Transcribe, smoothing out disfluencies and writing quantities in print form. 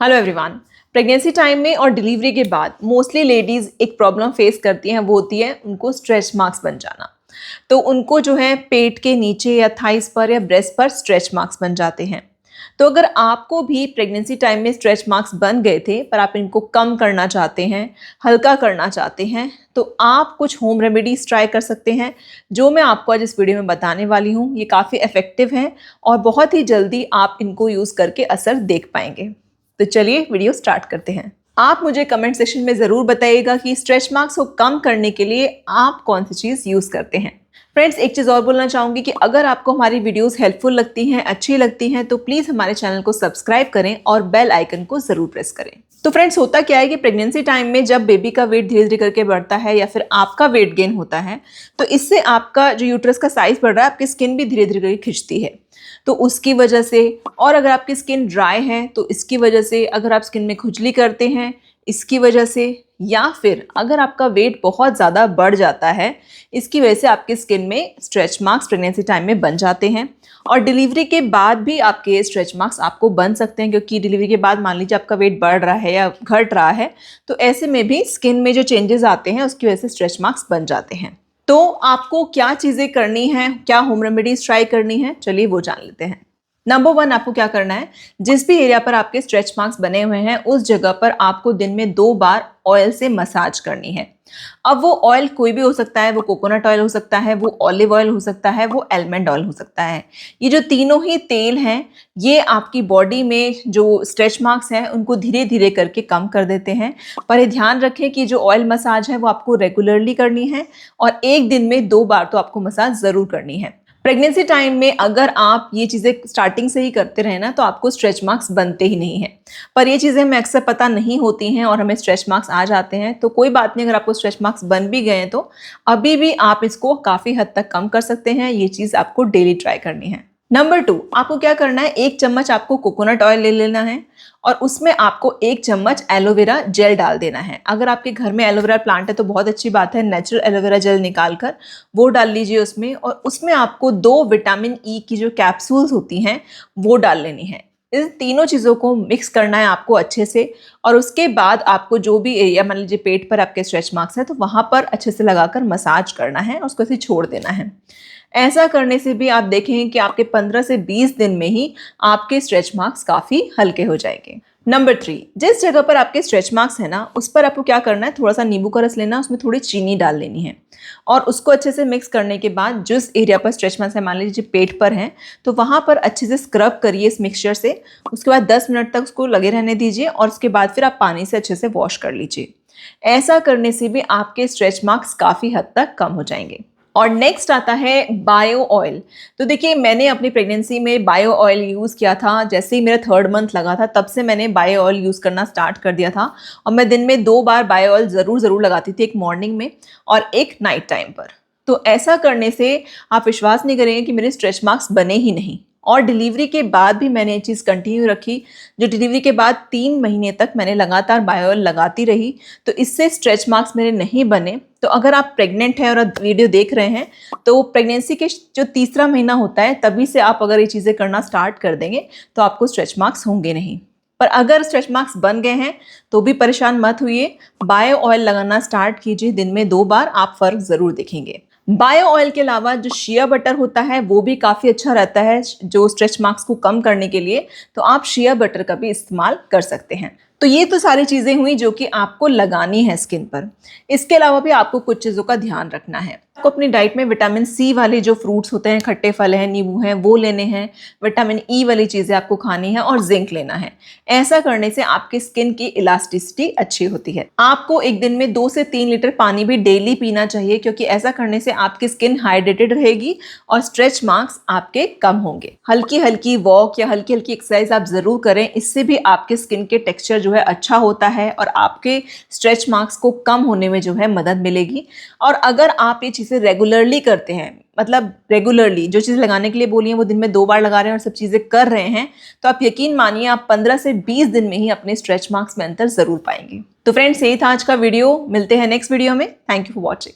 Hello everyone. Pregnancy time में और delivery के बाद मोस्टली लेडीज़ एक प्रॉब्लम फेस करती हैं, वो होती है उनको स्ट्रेच मार्क्स बन जाना। तो उनको जो है पेट के नीचे या थाइस पर या ब्रेस्ट पर स्ट्रेच मार्क्स बन जाते हैं। तो अगर आपको भी प्रेगनेंसी टाइम में स्ट्रेच मार्क्स बन गए थे पर आप इनको कम करना चाहते हैं, हल्का करना चाहते हैं, तो आप कुछ होम रेमेडीज़ ट्राई कर सकते हैं जो मैं आपको आज इस वीडियो में बताने वाली हूँ। ये काफ़ी इफ़ेक्टिव हैं और बहुत ही जल्दी आप इनको यूज़ करके असर देख पाएंगे। तो चलिए वीडियो स्टार्ट करते हैं। आप मुझे कमेंट सेक्शन में ज़रूर बताइएगा कि स्ट्रेच मार्क्स को कम करने के लिए आप कौन सी चीज़ यूज़ करते हैं। फ्रेंड्स, एक चीज़ और बोलना चाहूँगी कि अगर आपको हमारी वीडियोस हेल्पफुल लगती हैं, अच्छी लगती हैं, तो प्लीज़ हमारे चैनल को सब्सक्राइब करें और बेल आइकन को ज़रूर प्रेस करें। तो फ्रेंड्स, होता क्या है कि प्रेगनेंसी टाइम में जब बेबी का वेट धीरे धीरे करके बढ़ता है या फिर आपका वेट गेन होता है, तो इससे आपका जो यूट्रस का साइज़ बढ़ रहा है, आपकी स्किन भी धीरे धीरे करके खिंचती है। तो उसकी वजह से, और अगर आपकी स्किन ड्राई है तो इसकी वजह से, अगर आप स्किन में खुजली करते हैं इसकी वजह से, या फिर अगर आपका वेट बहुत ज़्यादा बढ़ जाता है, इसकी वजह से आपकी स्किन में स्ट्रेच मार्क्स प्रेगनेंसी टाइम में बन जाते हैं। और डिलीवरी के बाद भी आपके स्ट्रेच मार्क्स आपको बन सकते हैं, क्योंकि डिलीवरी के बाद मान लीजिए आपका वेट बढ़ रहा है या घट रहा है, तो ऐसे में भी स्किन में जो चेंजेस आते हैं उसकी वजह से स्ट्रेच मार्क्स बन जाते हैं। तो आपको क्या चीज़ें करनी हैं, क्या होम रेमेडीज ट्राई करनी है, चलिए वो जान लेते हैं। नंबर 1, आपको क्या करना है, जिस भी एरिया पर आपके स्ट्रेच मार्क्स बने हुए हैं उस जगह पर आपको दिन में 2 बार ऑयल से मसाज करनी है। अब वो ऑयल कोई भी हो सकता है, वो कोकोनट ऑयल हो सकता है, वो ऑलिव ऑयल हो सकता है, वो आलमंड ऑयल हो सकता है। ये जो तीनों ही तेल हैं, ये आपकी बॉडी में जो स्ट्रेच मार्क्स हैं उनको धीरे धीरे करके कम कर देते हैं। पर ये ध्यान रखें कि जो ऑयल मसाज है वो आपको रेगुलरली करनी है और एक दिन में 2 बार तो आपको मसाज ज़रूर करनी है। प्रेगनेंसी टाइम में अगर आप ये चीज़ें स्टार्टिंग से ही करते रहे ना, तो आपको स्ट्रेच मार्क्स बनते ही नहीं हैं। पर ये चीज़ें हमें अक्सर पता नहीं होती हैं और हमें स्ट्रेच मार्क्स आ जाते हैं। तो कोई बात नहीं, अगर आपको स्ट्रेच मार्क्स बन भी गए हैं तो अभी भी आप इसको काफ़ी हद तक कम कर सकते हैं। ये चीज़ आपको डेली ट्राई करनी है। नंबर 2, आपको क्या करना है, 1 चम्मच आपको कोकोनट ऑयल ले लेना है और उसमें आपको 1 चम्मच एलोवेरा जेल डाल देना है। अगर आपके घर में एलोवेरा प्लांट है तो बहुत अच्छी बात है, नेचुरल एलोवेरा जेल निकाल कर वो डाल लीजिए उसमें, और उसमें आपको 2 विटामिन ई की जो कैप्सूल्स होती हैं वो डाल लेनी है। इन तीनों चीज़ों को मिक्स करना है आपको अच्छे से, और उसके बाद आपको जो भी एरिया, मान लीजिए पेट पर आपके स्ट्रेच मार्क्स है, तो वहाँ पर अच्छे से लगाकर मसाज करना है और उसको ऐसे छोड़ देना है। ऐसा करने से भी आप देखेंगे कि आपके 15 से 20 दिन में ही आपके स्ट्रेच मार्क्स काफ़ी हल्के हो जाएंगे। नंबर 3, जिस जगह पर आपके स्ट्रेच मार्क्स है ना, उस पर आपको क्या करना है, थोड़ा सा नींबू का रस लेना, उसमें थोड़ी चीनी डाल लेनी है और उसको अच्छे से मिक्स करने के बाद जिस एरिया पर स्ट्रेच मार्क्स है, मान लीजिए पेट पर है, तो वहाँ पर अच्छे से स्क्रब करिए इस मिक्सचर से। उसके बाद 10 मिनट तक उसको लगे रहने दीजिए और उसके बाद फिर आप पानी से अच्छे से वॉश कर लीजिए। ऐसा करने से भी आपके स्ट्रेच मार्क्स काफ़ी हद तक कम हो जाएंगे। और नेक्स्ट आता है बायो ऑयल। तो देखिए, मैंने अपनी प्रेगनेंसी में बायो ऑयल यूज़ किया था। जैसे ही मेरा 3rd मंथ लगा था तब से मैंने बायो ऑयल यूज़ करना स्टार्ट कर दिया था और मैं दिन में 2 बार बायो ऑयल ज़रूर लगाती थी, एक मॉर्निंग में और एक नाइट टाइम पर। तो ऐसा करने से आप विश्वास नहीं करेंगे कि मेरे स्ट्रेच मार्क्स बने ही नहीं। और डिलीवरी के बाद भी मैंने ये चीज़ कंटिन्यू रखी। जो डिलीवरी के बाद 3 महीने तक मैंने लगातार बायो ऑयल लगाती रही, तो इससे स्ट्रेच मार्क्स मेरे नहीं बने। तो अगर आप प्रेग्नेंट हैं और वीडियो देख रहे हैं, तो प्रेगनेंसी के जो 3रा महीना होता है तभी से आप अगर ये चीज़ें करना स्टार्ट कर देंगे तो आपको स्ट्रेच मार्क्स होंगे नहीं। पर अगर स्ट्रेच मार्क्स बन गए हैं तो भी परेशान मत होइए, बायो ऑयल लगाना स्टार्ट कीजिए। दिन में 2 बार आप फ़र्क ज़रूर देखेंगे। बायो ऑयल के अलावा जो शिया बटर होता है वो भी काफ़ी अच्छा रहता है जो स्ट्रेच मार्क्स को कम करने के लिए, तो आप शिया बटर का भी इस्तेमाल कर सकते हैं। तो ये तो सारी चीज़ें हुई जो कि आपको लगानी है स्किन पर। इसके अलावा भी आपको कुछ चीज़ों का ध्यान रखना है। आपको अपनी डाइट में विटामिन सी वाले जो फ्रूट्स होते हैं, खट्टे फल हैं, नींबू हैं, वो लेने हैं। विटामिन ई वाली चीज़ें आपको खानी है और जिंक लेना है। ऐसा करने से आपकी स्किन की इलास्टिसिटी अच्छी होती है। आपको एक दिन में 2 से 3 लीटर पानी भी डेली पीना चाहिए, क्योंकि ऐसा करने से आपकी स्किन हाइड्रेटेड रहेगी और स्ट्रेच मार्क्स आपके कम होंगे। हल्की हल्की वॉक या हल्की हल्की एक्सरसाइज आप ज़रूर करें, इससे भी आपके स्किन के टेक्सचर जो है अच्छा होता है और आपके स्ट्रेच मार्क्स को कम होने में जो है मदद मिलेगी। और अगर आप ये चीज़ें रेगुलरली करते हैं, मतलब रेगुलरली जो चीज़ लगाने के लिए बोली हैं वो दिन में 2 बार लगा रहे हैं और सब चीज़ें कर रहे हैं, तो आप यकीन मानिए आप 15 से 20 दिन में ही अपने स्ट्रेच मार्क्स में अंतर ज़रूर पाएंगे। तो फ्रेंड्स, यही था आज का वीडियो। मिलते हैं नेक्स्ट वीडियो में। Thank you for watching.